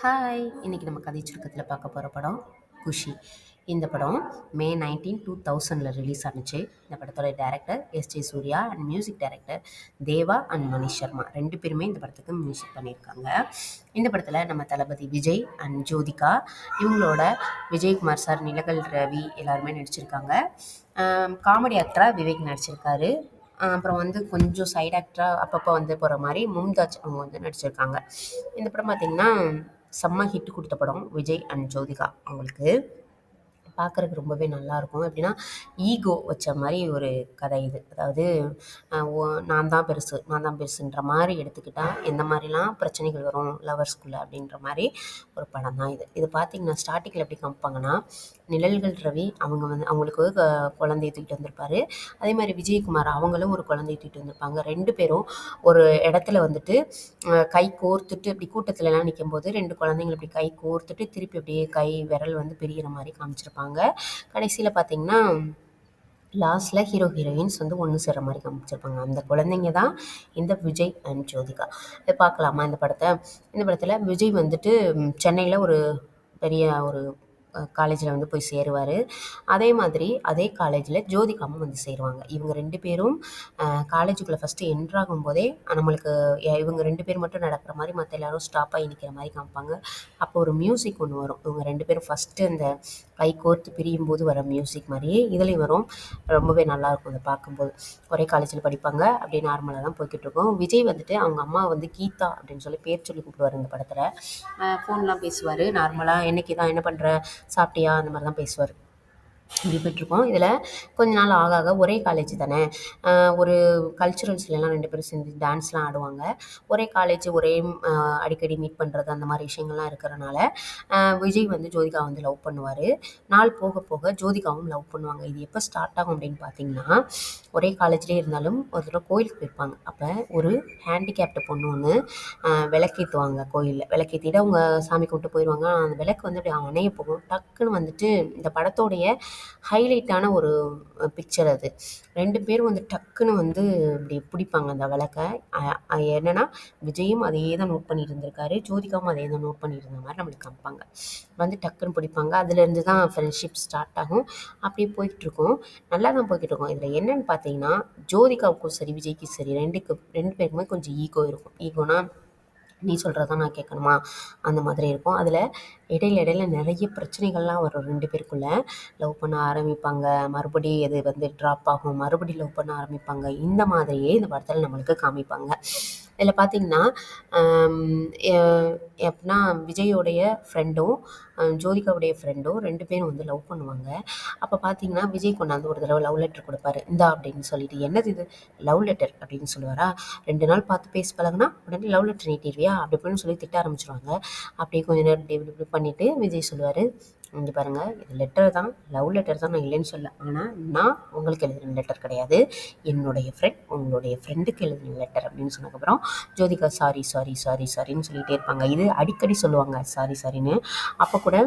Hi! இன்னைக்கு நம்ம கதை சுருக்கத்தில பார்க்க போற படம் குஷி. இந்த படம் மே 19, 2000ல ரிலீஸ் ஆனுச்சு. இந்த படத்தோட director S J. Suriya and music director Deva and Manish Sharma 2 பேருமே இந்த படத்துக்கு மியூசிக் பண்ணியிருக்காங்க. இந்த படத்தில நம்ம தளபதி விஜய் அண்ட் ஜோதிகா, இவங்களோட விஜயகுமார் சார், நிலக்கல் ரவி எல்லாருமே நடிச்சிருக்காங்க. காமெடி ஆக்டரா விவேக் நடிச்சிருக்காரு. அப்புறம் வந்து கொஞ்சம் சைட் ஆக்டரா அப்பப்போ வந்து போகிற மாதிரி மும்தாஜ் அவங்க வந்து நடிச்சிருக்காங்க. இந்த படம் பார்த்திங்கன்னா செம்ம ஹிட் கொடுத்த படம் விஜய் அண்ட் ஜோதிகா அவங்களுக்கு. பார்க்குறதுக்கு ரொம்பவே நல்லாயிருக்கும். எப்படின்னா ஈகோ வச்ச மாதிரி ஒரு கதை இது. அதாவது நான் தான் பெருசு, நான் தான் பெருசுன்ற மாதிரி எடுத்துக்கிட்டால் எந்த மாதிரிலாம் பிரச்சனைகள் வரும் லவர்ஸ்குள்ளே அப்படின்ற மாதிரி ஒரு படம் தான் இது. இது பார்த்திங்கன்னா ஸ்டார்டிங்கில் எப்படி காமிப்பாங்கன்னா, நிழல்கள் ரவி அவங்க வந்து அவங்களுக்கு குழந்தைய தூக்கிட்டு வந்திருப்பாரு. அதே மாதிரி விஜயகுமார் அவங்களும் ஒரு குழந்தைய தூக்கிட்டு வந்திருப்பாங்க. 2 பேரும் ஒரு இடத்துல வந்துட்டு கை கோர்த்துட்டு இப்படி கூட்டத்துலலாம் நிக்கும்போது 2 குழந்தைங்கள இப்படி கை கோர்த்துட்டு திருப்பி அப்படியே கை விரல் வந்து பிரியிற மாரி காமிச்சிருப்பாங்க. கடைசியில பார்த்தீங்கன்னா, லாஸ்ட்ல ஹீரோ, ஹீரோயின்ஸ் வந்து ஒண்ணு சேர்ற மாரி காமிச்சிருப்பாங்க. அந்த குழந்தைங்க தான் இந்த விஜய் அண்ட் ஜோதிகா. இத பார்க்கலாமா இந்த படத்த? இந்த படத்துல விஜய் வந்துட்டு சென்னையில ஒரு பெரிய ஒரு காலேஜில் வந்து போய் சேருவார். அதே மாதிரி அதே காலேஜில் ஜோதிகாவும் வந்து சேருவாங்க. இவங்க 2 பேரும் காலேஜுக்குள்ளே ஃபஸ்ட்டு என்ட்ராகும் போதே நம்மளுக்கு இவங்க 2 பேர் மட்டும் நடக்கிற மாதிரி மற்ற எல்லோரும் ஸ்டாப் ஆகி நிற்கிற மாதிரி காமிப்பாங்க. அப்போ ஒரு மியூசிக் ஒன்று வரும். இவங்க 2 பேரும் ஃபஸ்ட்டு அந்த கை கோர்த்து பிரியும் போது வர மியூசிக் மாதிரியே இதுலேயும் வரும். ரொம்பவே நல்லாயிருக்கும் அதை பார்க்கும்போது. ஒரே காலேஜில் படிப்பாங்க. அப்படியே நார்மலாக தான் போய்கிட்டு இருக்கும். விஜய் வந்துட்டு அவங்க அம்மா வந்து கீதா அப்படின்னு சொல்லி பேர் சொல்லி கூப்பிடுவார் இந்த படத்தில். ஃபோன்லாம் பேசுவார் நார்மலாக. என்னைக்கு தான் என்ன பண்ணுற, சாப்பிட்டியா, அந்த மாதிரி தான் பேசுவார். இப்படி போயிட்டுருக்கோம். இதில் கொஞ்ச நாள் ஆக ஆக ஒரே காலேஜ் தானே, ஒரு கல்ச்சுரல்ஸ்லாம் 2 பேரும் சேர்ந்து டான்ஸ்லாம் ஆடுவாங்க. ஒரே காலேஜ், ஒரே அடிக்கடி மீட் பண்ணுறது அந்த மாதிரி விஷயங்கள்லாம் இருக்கிறனால விஜய் வந்து ஜோதிகா வந்து லவ் பண்ணுவார். நாள் போக போக ஜோதிகாவும் லவ் பண்ணுவாங்க. இது எப்போ ஸ்டார்ட் ஆகும் அப்படின்னு பார்த்தீங்கன்னா, ஒரே காலேஜ்லேயே இருந்தாலும் ஒரு தடவை கோயிலுக்கு போயிருப்பாங்க. அப்போ ஒரு ஹேண்டிகேப்டு பொண்ணு ஒன்று விளக்கேற்றுவாங்க கோயிலில். விளக்கேற்றிட்டு அவங்க சாமி கும்பிட்டு போயிடுவாங்க. அந்த விளக்கு வந்து அப்படி அணைய போகும். டக்குன்னு வந்துட்டு இந்த படத்தோடைய ஹைலைட்டான ஒரு பிக்சர் அது. 2 பேரும் வந்து டக்குன்னு வந்து இப்படி பிடிப்பாங்க அந்த விளக்க. என்னன்னா விஜயும் அதே தான் நோட் பண்ணிட்டு இருந்திருக்காரு, ஜோதிகாவும் அதே தான் நோட் பண்ணிட்டு இருந்த மாதிரி நம்மளுக்கு காமிப்பாங்க. வந்து டக்குன்னு பிடிப்பாங்க. அதுலேருந்து தான் ஃப்ரெண்ட்ஷிப் ஸ்டார்ட் ஆகும். அப்படியே போய்கிட்டுருக்கும். நல்லா தான் போய்கிட்டுருக்கும். இதில் என்னென்னு பார்த்தீங்கன்னா, ஜோதிகாவுக்கும் சரி விஜய்க்கும் சரி 2 பேருக்குமே கொஞ்சம் ஈகோ இருக்கும். ஈகோனா நீ சொல்கிறது தான் நான் கேட்கணுமா, அந்த மாதிரி இருக்கும். அதில் இடையில நிறைய பிரச்சனைகள்லாம் வரும் 2 பேருக்குள்ள. லவ் பண்ண ஆரம்பிப்பாங்க, மறுபடியும் இது வந்து ட்ராப் ஆகும், மறுபடியும் லவ் பண்ண ஆரம்பிப்பாங்க. இந்த மாதிரியே இந்த படத்தில் நம்மளுக்கு காமிப்பாங்க. இதில் பார்த்தீங்கன்னா எப்படின்னா விஜயோடைய ஃப்ரெண்டும் ஜோதிகாவுடைய ஃப்ரெண்டும் 2 பேரும் வந்து லவ் பண்ணுவாங்க. அப்போ பார்த்தீங்கன்னா விஜய் கொண்டாந்து ஒரு தடவை லவ் லெட்டர் கொடுப்பாரு. இந்தா அப்படின்னு சொல்லிட்டு, என்னது இது லவ் லெட்டர் அப்படின்னு சொல்லுவாரா. 2 நாள் பார்த்து பேசி பழகுனா உடனே லவ் லெட்டர் நீட்டிடுவியா அப்படி இப்படின்னு சொல்லி திட்ட ஆரம்பிச்சிருவாங்க. அப்படியே கொஞ்ச நேரம் இப்படி இப்படி இப்படி பண்ணிவிட்டு விஜய் சொல்லுவார், இங்கே பாருங்கள் இது லெட்டர் தான், லவ் லெட்டர் தான், நான் இல்லைன்னு சொல்ல. ஆனால் நான் உங்களுக்கு எழுதின லெட்டர் கிடையாது, என்னுடைய ஃப்ரெண்ட் உங்களுடைய ஃப்ரெண்டுக்கு எழுதின லெட்டர் அப்படின்னு சொன்னதுக்கப்புறம் ஜோதிகா சாரி சாரி சாரி சாரின்னு சொல்லிகிட்டே இருப்பாங்க. இது அடிக்கடி சொல்லுவாங்க சாரி சாரின்னு. அப்போ கூட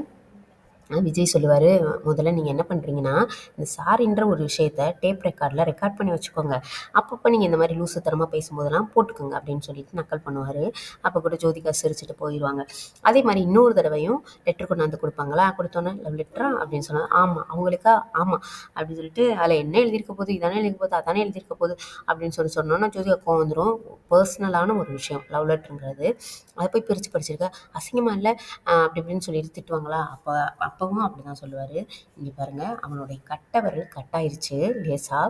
விஜய் சொல்லுவார், முதல்ல நீங்கள் என்ன பண்ணுறீங்கன்னா, இந்த சாரின்ற ஒரு விஷயத்த டேப் ரெக்கார்டில் ரெக்கார்ட் பண்ணி வச்சுக்கோங்க. அப்பப்போ நீங்கள் இந்த மாதிரி லூசுத்தனமாக பேசும்போதெல்லாம் போட்டுக்கோங்க அப்படின்னு சொல்லிட்டு நக்கல் பண்ணுவார். அப்போ கூட ஜோதிகா சிரிச்சுட்டு போயிடுவாங்க. அதே மாதிரி இன்னொரு தடவையும் லெட்டர் கொண்டாந்து கொடுப்பாங்களா, கொடுத்தோன்னே லவ் லெட்டரா அப்படின்னு சொன்னால், ஆமாம் அவங்களுக்கா, ஆமாம் அப்படின்னு சொல்லிட்டு அதில் என்ன எழுதியிருக்க போகுது, இதானே எழுதியிருக்க போகுது, அதானே எழுதியிருக்க போகுது அப்படின்னு சொன்னோன்னா ஜோதிகா கோவம் வந்துடும். பர்சனலான ஒரு விஷயம் லவ் லெட்டருங்கிறது. அதை போய் பிரித்து படிச்சிருக்க அசிங்கமாக இல்லை அப்படி இப்படின்னு சொல்லிட்டு திட்டுவாங்களா. அப்பவும் அப்படி தான் சொல்லுவார், இங்கே பாருங்கள் அவனுடைய கட்டை விரல் கட்டாயிருச்சு லேசாக,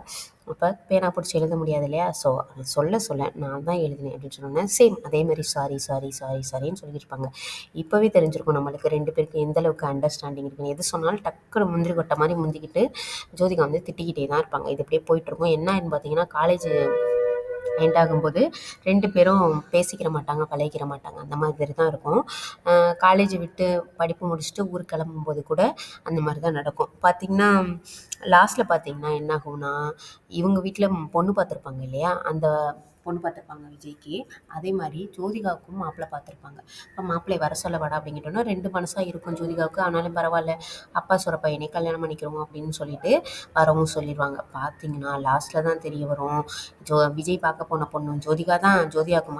அப்போ பேனா பிடிச்சி எழுத முடியாது இல்லையா, ஸோ அதை சொல்ல நான் தான் எழுதினேன் அப்படின்னு சொன்னோன்னே சேம் அதேமாதிரி சாரி சாரி சாரி சாரின்னு சொல்லியிருப்பாங்க. இப்போவே தெரிஞ்சிருக்கும் நம்மளுக்கு 2 பேருக்கு எந்த அளவுக்கு அண்டர்ஸ்டாண்டிங் இருக்குன்னு. எது சொன்னாலும் டக்குனு முந்திரி கொட்டை மாதிரி முந்திக்கிட்டு ஜோதிகா வந்து திட்டிக்கிட்டே தான் இருப்பாங்க. இது இப்படியே போயிட்டுருக்கும். என்னன்னு பார்த்தீங்கன்னா, காலேஜ் எண்ட் ஆகும்போது 2 பேரும் பேசிக்கிற மாட்டாங்க, பழகிக்கிற மாட்டாங்க. அந்த மாதிரி தான் இருக்கும். காலேஜ் விட்டு படிப்பு முடிச்சுட்டு ஊருக்கு கிளம்பும்போது கூட அந்த மாதிரி தான் நடக்கும். பார்த்திங்கன்னா லாஸ்ட்டில் பார்த்திங்கன்னா என்ன ஆகும்னா, இவங்க வீட்டில் பொண்ணு பார்த்துருப்பாங்க இல்லையா, அந்த பொண்ணு பார்த்துருப்பாங்க விஜய்க்கு. அதே மாதிரி ஜோதிகாவுக்கும் மாப்பிள்ளை பார்த்துருப்பாங்க. இப்போ மாப்பிள்ளை வர சொல்ல வாடா அப்படிங்கிட்டோன்னா 2 மனசாக இருக்கும் ஜோதிகாவுக்கு. ஆனாலும் பரவாயில்ல, அப்பா சொல்கிற பையனே கல்யாணம் பண்ணிக்கிறோம் அப்படின்னு சொல்லிட்டு வரவும் சொல்லிடுவாங்க. பார்த்தீங்கன்னா லாஸ்ட்டில் தான் தெரிய வரும், விஜய் பார்க்க போன பொண்ணு ஜோதிகா தான் ஜோதிகாவுக்கு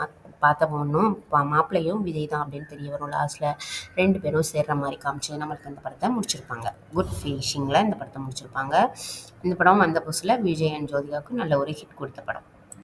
பார்த்த பொண்ணும் மாப்பிள்ளையும் விஜய் தான் அப்படின்னு தெரிய வரும். லாஸ்ட்டில் 2 பேரும் சேர்ற மாதிரி காமிச்சு நம்மளுக்கு இந்த படத்தை முடிச்சிருப்பாங்க. குட் ஃபினிஷிங்கில் இந்த படத்தை முடிச்சிருப்பாங்க. இந்த படம் வந்த புதுசில் விஜய் அண்ட் ஜோதிகாவுக்கு நல்ல ஒரு ஹிட் கொடுத்த படம்.